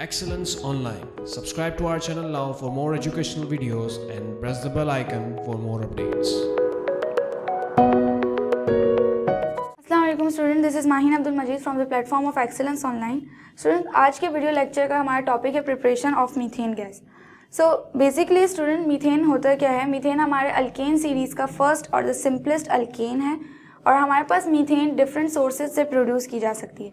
Excellence Online. Subscribe to our channel now for more educational videos and press the bell icon for more updates. अस्सलाम वालेकुम student, this is Mahin Abdul Majeed from the platform of excellence online. Student, आज के video lecture का हमारा topic है preparation of methane gas. So basically student, methane होता क्या है? मीथेन हमारे अल्केन सीरीज़ का फर्स्ट और द सिंपलेस्ट अल्केन है और हमारे पास मीथेन डिफरेंट सोर्सेज से प्रोड्यूस की जा सकती है।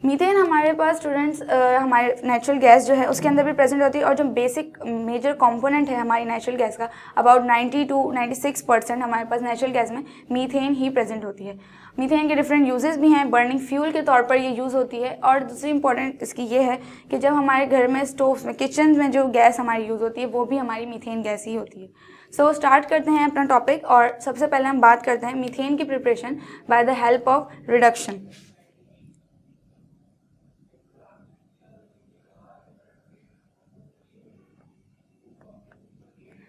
मीथेन हमारे पास स्टूडेंट्स हमारे नेचुरल गैस जो है उसके अंदर भी प्रेजेंट होती है और जो बेसिक मेजर कंपोनेंट है हमारी नेचुरल गैस का अबाउट 90 to 96% हमारे पास नेचुरल गैस में मीथेन ही प्रेजेंट होती है। मीथेन के डिफरेंट यूजेस भी हैं, बर्निंग फ्यूल के तौर पर ये यूज़ होती है। और दूसरी इंपॉर्टेंट इसकी ये है कि जब हमारे घर में स्टोव्स में किचन में जो गैस हमारी यूज़ होती है वो भी हमारी मीथेन गैस ही होती है। सो स्टार्ट करते हैं अपना टॉपिक और सबसे पहले हम बात करते हैं मीथेन की preparation by the help of reduction.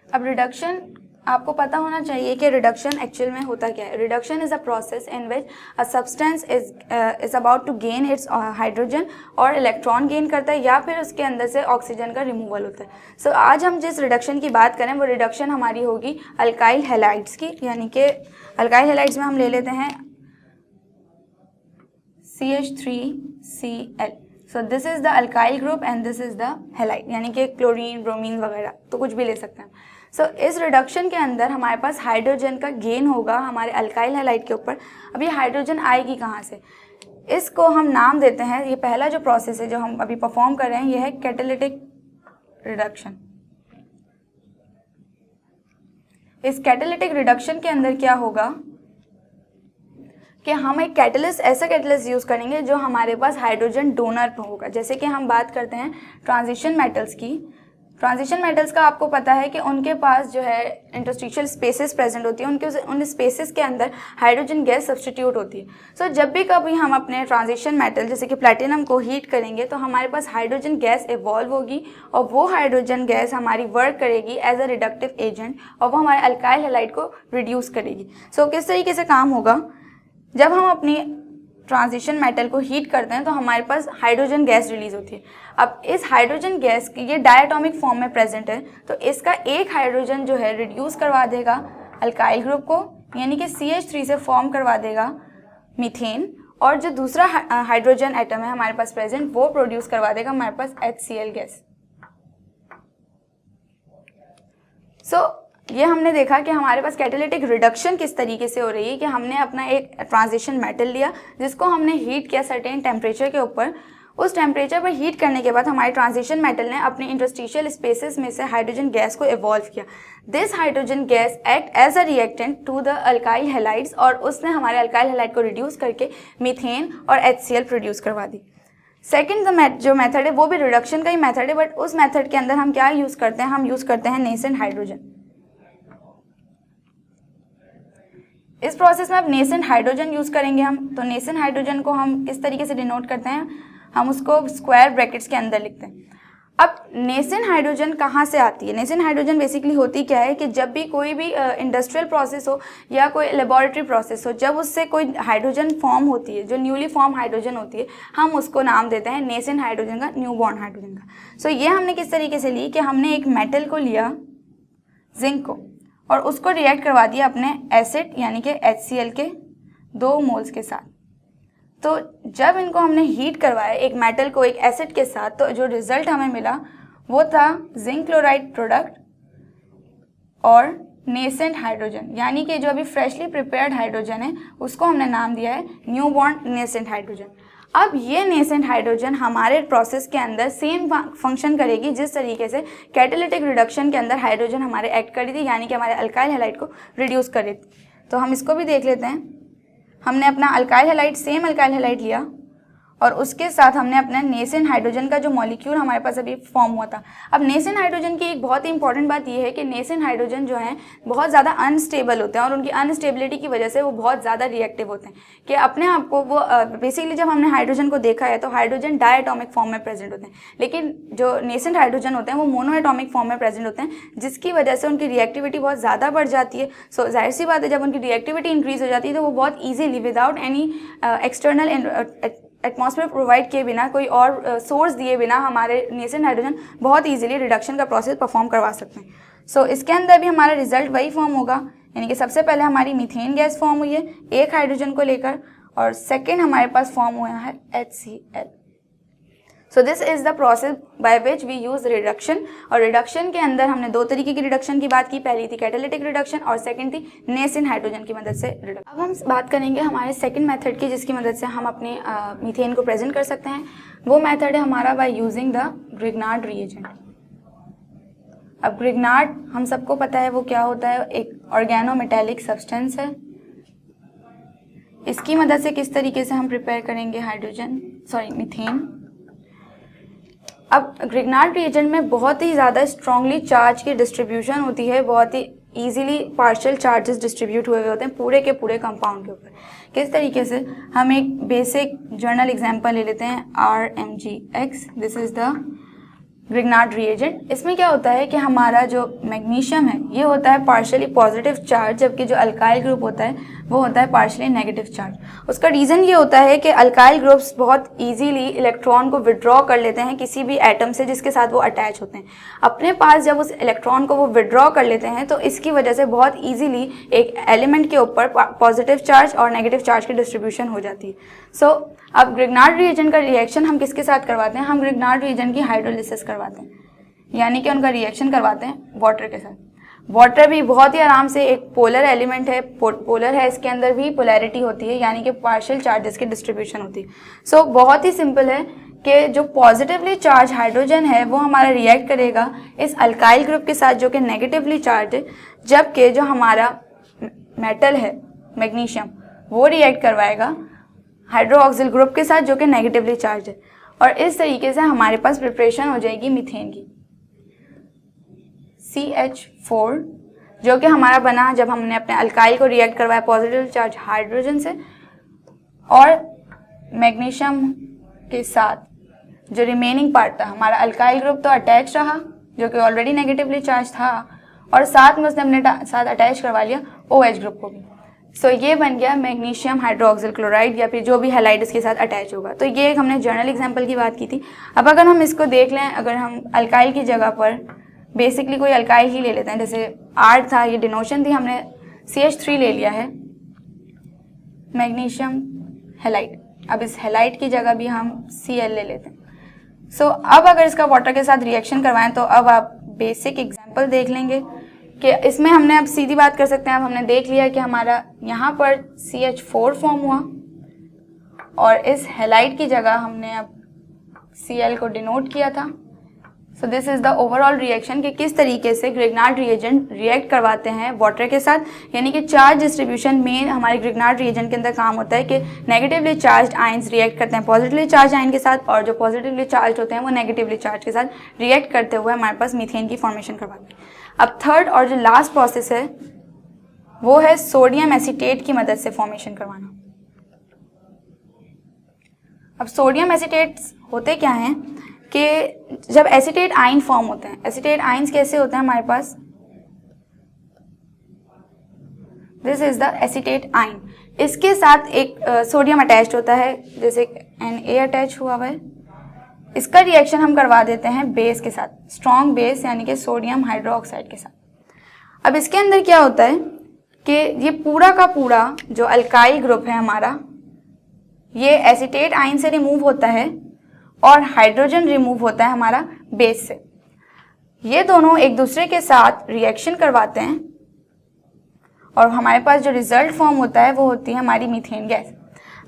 अब रिडक्शन आपको पता होना चाहिए कि रिडक्शन एक्चुअल में होता क्या है। Reduction is a process in which a substance is about to gain its hydrogen और इलेक्ट्रॉन गेन करता है या फिर उसके अंदर से ऑक्सीजन का रिमूवल होता है। सो आज हम जिस रिडक्शन की बात करें वो रिडक्शन हमारी होगी अल्काइल हैलाइड्स की, यानी कि अल्काइल हैलाइड्स में हम ले लेते हैं CH3Cl। So this is the alkyl group and this is the halide, यानी कि क्लोरीन, ब्रोमीन वगैरह तो कुछ भी ले सकते हैं। सो इस रिडक्शन के अंदर हमारे पास हाइड्रोजन का गेन होगा हमारे अल्काइल हैलाइड के ऊपर। अब ये हाइड्रोजन आएगी कहाँ से? इसको हम नाम देते हैं, ये पहला जो प्रोसेस है जो हम अभी परफॉर्म कर रहे हैं ये है कैटालिटिक रिडक्शन। इस कैटालिटिक रिडक्शन के अंदर क्या होगा कि हम एक कैटलिस्ट, ऐसा कैटलिस्ट यूज़ करेंगे जो हमारे पास हाइड्रोजन डोनर पर होगा। जैसे कि हम बात करते हैं ट्रांजिशन मेटल्स की। ट्रांजिशन मेटल्स का आपको पता है कि उनके पास जो है इंटरस्टिशियल स्पेसेस प्रेजेंट होती है, उन स्पेसेस के अंदर हाइड्रोजन गैस सब्स्टिट्यूट होती है। सो जब भी कभी हम अपने ट्रांजिशन मेटल जैसे कि प्लैटिनम को हीट करेंगे तो हमारे पास हाइड्रोजन गैस इवॉल्व होगी और वो हाइड्रोजन गैस हमारी वर्क करेगी एज अ रिडक्टिव एजेंट और वो हमारे अल्काइल हैलाइड को रिड्यूस करेगी। सो किस तरीके से काम होगा? जब हम अपनी ट्रांजिशन मेटल को हीट करते हैं तो हमारे पास हाइड्रोजन गैस रिलीज होती है। अब इस हाइड्रोजन गैस की ये डायटोमिक फॉर्म में प्रेजेंट है तो इसका एक हाइड्रोजन जो है रिड्यूस करवा देगा अल्काइल ग्रुप को, यानी कि CH3 से फॉर्म करवा देगा मीथेन, और जो दूसरा हाइड्रोजन एटम है हमारे पास प्रेजेंट वो प्रोड्यूस करवा देगा हमारे पास HCl गैस। सो ये हमने देखा कि हमारे पास कैटालिटिक रिडक्शन किस तरीके से हो रही है कि हमने अपना एक ट्रांजिशन मेटल लिया जिसको हमने हीट किया सर्टेन टेम्परेचर के ऊपर। उस टेम्परेचर पर हीट करने के बाद हमारे ट्रांजिशन मेटल ने अपने इंटरस्टिशियल स्पेसेस में से हाइड्रोजन गैस को इवॉल्व किया। This hydrogen gas act as a reactant to the alkyl halides और उसने हमारे अल्काइल हैलाइड को रिड्यूस करके मीथेन और HCl प्रोड्यूस करवा दी। सेकेंड जो मेथड है वो भी रिडक्शन का ही मेथड है, बट उस मेथड के अंदर हम क्या यूज़ करते हैं? हम यूज़ करते हैं नेसेंट हाइड्रोजन। इस प्रोसेस में अब नेसेंट हाइड्रोजन यूज़ करेंगे हम। तो नेसेंट हाइड्रोजन को हम किस तरीके से डिनोट करते हैं? हम उसको स्क्वायर ब्रैकेट्स के अंदर लिखते हैं। अब नेसेंट हाइड्रोजन कहाँ से आती है? नेसेंट हाइड्रोजन बेसिकली होती क्या है कि जब भी कोई भी इंडस्ट्रियल प्रोसेस हो या कोई लेबोरेटरी प्रोसेस हो, जब उससे कोई हाइड्रोजन फॉर्म होती है, जो न्यूली फॉर्म हाइड्रोजन होती है, हम उसको नाम देते हैं नेसेंट हाइड्रोजन का, न्यू बॉर्न हाइड्रोजन का। सो ये हमने किस तरीके से ली कि हमने एक मेटल को लिया, जिंक को, और उसको रिएक्ट करवा दिया अपने एसिड यानी कि HCl के 2 मोल्स के साथ। तो जब इनको हमने हीट करवाया एक मेटल को एक एसिड के साथ, तो जो रिजल्ट हमें मिला वो था जिंक क्लोराइड प्रोडक्ट और नेसेंट हाइड्रोजन, यानी कि जो अभी फ्रेशली प्रिपेयर्ड हाइड्रोजन है उसको हमने नाम दिया है न्यू बॉर्न नेसेंट हाइड्रोजन। अब ये नेसेंट हाइड्रोजन हमारे प्रोसेस के अंदर सेम फंक्शन करेगी जिस तरीके से कैटालिटिक रिडक्शन के अंदर हाइड्रोजन हमारे एक्ट करी थी, यानी कि हमारे अल्काइल हैलाइड को रिड्यूस करी थी। तो हम इसको भी देख लेते हैं। हमने अपना alkyl halide, same alkyl halide लिया और उसके साथ हमने अपना नेसेंट हाइड्रोजन का जो मॉलिक्यूल हमारे पास अभी फॉर्म हुआ था। अब नेसेंट हाइड्रोजन की एक बहुत ही इंपॉर्टेंट बात यह है कि नेसेंट हाइड्रोजन जो है बहुत ज़्यादा अनस्टेबल होते हैं और उनकी अनस्टेबिलिटी की वजह से वो बहुत ज़्यादा रिएक्टिव होते हैं कि अपने आप को वो बेसिकली जब हमने हाइड्रोजन को देखा है तो हाइड्रोजन डायटोमिक फॉर्म में प्रेजेंट होते हैं, लेकिन जो नेसेंट हाइड्रोजन होते हैं वो मोनोएटॉमिक फॉर्म में प्रेजेंट होते हैं, जिसकी वजह से उनकी रिएक्टिविटी बहुत ज़्यादा बढ़ जाती है। सो जाहिर सी बात है जब उनकी रिएक्टिविटी इंक्रीज हो जाती है तो वो बहुत easily without any external atmosphere provide किए बिना, कोई और सोर्स दिए बिना हमारे नेसेंट हाइड्रोजन बहुत ईजिली रिडक्शन का प्रोसेस परफॉर्म करवा सकते हैं। सो इसके अंदर भी हमारा रिजल्ट वही फॉर्म होगा, यानी कि सबसे पहले हमारी मीथेन गैस फॉर्म हुई है एक हाइड्रोजन को लेकर, और सेकेंड हमारे पास फॉर्म हुआ है HCl। So this is the process by which we use reduction. और रिडक्शन के अंदर हमने दो तरीके की रिडक्शन की बात की, पहली थी कैटालिटिक रिडक्शन और सेकंड थी नेसेंट हाइड्रोजन की मदद से रिडक्शन। अब हम बात करेंगे हमारे सेकंड मेथड की, जिसकी मदद से हम अपने मीथेन को प्रेजेंट कर सकते हैं। वो मेथड है हमारा by using the Grignard reagent. अब ग्रिग्नार्ड हम सबको पता है वो क्या होता है, एक ऑर्गेनोमेटेलिक सब्सटेंस है। इसकी मदद से किस तरीके से हम प्रिपेयर करेंगे मीथेन। अब ग्रिग्नार्ड रिएजेंट में बहुत ही ज़्यादा स्ट्रांगली चार्ज की डिस्ट्रीब्यूशन होती है, बहुत ही इजीली पार्शियल चार्जेस डिस्ट्रीब्यूट हुए होते हैं पूरे के पूरे कंपाउंड के ऊपर। किस तरीके से, हम एक बेसिक जर्नल एग्जांपल ले लेते हैं RMgX। This is the Grignard reagent. इसमें क्या होता है कि हमारा जो मैग्नीशियम है ये होता है पार्शियली पॉजिटिव चार्ज, जबकि जो अल्काइल ग्रुप होता है वो होता है पार्शियली नेगेटिव चार्ज। उसका रीज़न ये होता है कि अल्काइल ग्रुप्स बहुत इजीली इलेक्ट्रॉन को विड्रॉ कर लेते हैं किसी भी एटम से जिसके साथ वो अटैच होते हैं अपने पास। जब उस इलेक्ट्रॉन को वो विड्रॉ कर लेते हैं तो इसकी वजह से बहुत ईजीली एक एलिमेंट के ऊपर पॉजिटिव चार्ज और नेगेटिव चार्ज की डिस्ट्रीब्यूशन हो जाती है। सो अब ग्रिग्नार्ड रिएजेंट का रिएक्शन हम किसके साथ करवाते हैं, हम ग्रिग्नार्ड रिएजेंट की हाइड्रोलिसिस करवाते हैं, यानी कि उनका रिएक्शन करवाते हैं वाटर के साथ। वाटर भी बहुत ही आराम से एक पोलर एलिमेंट है, पोलर है, इसके अंदर भी पोलैरिटी होती है, यानी कि पार्शियल चार्जेस की डिस्ट्रीब्यूशन होती है। सो बहुत ही सिंपल है कि जो पॉजिटिवली चार्ज हाइड्रोजन है वो हमारा रिएक्ट करेगा इस अल्काइल ग्रुप के साथ जो कि नेगेटिवली चार्ज है, जबकि जो हमारा मेटल है मैग्नीशियम वो रिएक्ट करवाएगा हाइड्रोक्सिल ग्रुप के साथ जो कि नेगेटिवली चार्ज है। और इस तरीके से हमारे पास प्रिपरेशन हो जाएगी मीथेन की। CH4 जो कि हमारा बना जब हमने अपने अल्काइल को रिएक्ट करवाया पॉजिटिव चार्ज हाइड्रोजन से, और मैग्नीशियम के साथ जो रिमेनिंग पार्ट था हमारा अल्काइल ग्रुप तो अटैच रहा जो कि ऑलरेडी नेगेटिवली चार्ज था, और साथ में उसने अपने साथ अटैच करवा लिया OH ग्रुप को भी। सो ये बन गया मैग्नीशियम हाइड्रोक्सिल क्लोराइड, या फिर जो भी हैलाइड इसके साथ अटैच होगा। तो ये एक हमने जर्नल एग्जांपल की बात की थी। अब अगर हम इसको देख लें, अगर हम अल्काइल की जगह पर बेसिकली कोई अल्काइल ही ले लेते हैं, जैसे R था, ये डिनोशन थी, हमने CH3 ले लिया है, मैग्नीशियम हैलाइड। अब इस हैलाइड की जगह भी हम Cl ले लेते हैं। सो अब अगर इसका वाटर के साथ रिएक्शन करवाएं तो अब आप बेसिक एग्जांपल देख लेंगे कि इसमें हमने अब सीधी बात कर सकते हैं। अब हमने देख लिया कि हमारा यहाँ पर CH4 फॉर्म हुआ और इस हैलाइड की जगह हमने अब Cl को डिनोट किया था। सो this is the overall reaction कि किस तरीके से ग्रिग्नार्ड रिएजेंट रिएक्ट करवाते हैं वाटर के साथ, यानी कि चार्ज डिस्ट्रीब्यूशन में हमारे ग्रिग्नार्ड रिएजेंट के अंदर काम होता है कि नेगेटिवली चार्ज आयंस रिएक्ट करते हैं पॉजिटिवली चार्ज आयन के साथ, और जो पॉजिटिवली चार्ज होते हैं वो नेगेटिवली चार्ज के साथ रिएक्ट करते हुए हमारे पास मीथेन की फॉर्मेशन करवाते हैं। अब थर्ड और जो लास्ट प्रोसेस है वो है सोडियम एसीटेट की मदद से फॉर्मेशन करवाना। अब सोडियम एसीटेट्स होते क्या हैं कि जब एसीटेट आयन फॉर्म होते हैं, एसीटेट आयंस कैसे होते हैं हमारे पास, this is the acetate ion, इसके साथ एक सोडियम अटैच्ड होता है, जैसे Na अटैच हुआ हुआ है। इसका रिएक्शन हम करवा देते हैं बेस के साथ, स्ट्रॉन्ग बेस यानी कि सोडियम हाइड्रोक्साइड के साथ। अब इसके अंदर क्या होता है कि ये पूरा का पूरा जो अल्काइल ग्रुप है हमारा, ये एसीटेट आयन से रिमूव होता है और हाइड्रोजन रिमूव होता है हमारा बेस से। ये दोनों एक दूसरे के साथ रिएक्शन करवाते हैं और हमारे पास जो रिजल्ट फॉर्म होता है वो होती है हमारी मीथेन गैस।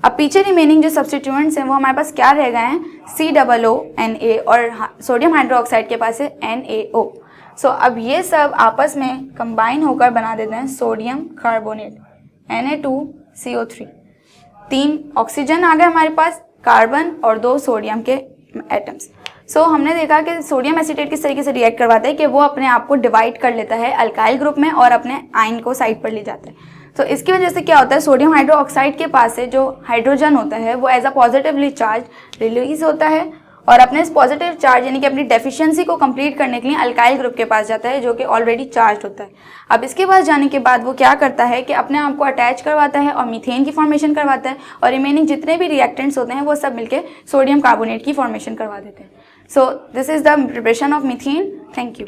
अब पीछे रिमेनिंग जो सब्स्टिट्यूएंट्स हैं वो हमारे पास क्या रह गए हैं, COO और सोडियम हाइड्रोक्साइड के पास है NaO। सो अब ये सब आपस में कंबाइन होकर बना देते हैं सोडियम कार्बोनेट Na2CO3। 3 ऑक्सीजन आ गए हमारे पास, कार्बन और 2 सोडियम के एटम्स। सो हमने देखा कि सोडियम एसीटेट किस तरीके से रिएक्ट करवाता है कि वो अपने आप को डिवाइड कर लेता है अल्काइल ग्रुप में और अपने आयन को साइड पर ले जाता है। तो इसकी वजह से क्या होता है, सोडियम हाइड्रोक्साइड के पास से जो हाइड्रोजन होता है वो as a positively charge release होता है और अपने इस पॉजिटिव चार्ज यानी कि अपनी डेफिशिएंसी को कंप्लीट करने के लिए अल्काइल ग्रुप के पास जाता है जो कि ऑलरेडी चार्ज होता है। अब इसके पास जाने के बाद वो क्या करता है कि अपने आप को अटैच करवाता है और मीथेन की फॉर्मेशन करवाता है और रिमेनिंग जितने भी रिएक्टेंट्स होते हैं वो सब मिलके सोडियम कार्बोनेट की फॉर्मेशन करवा देते हैं। सो this is the preparation of methane. Thank you.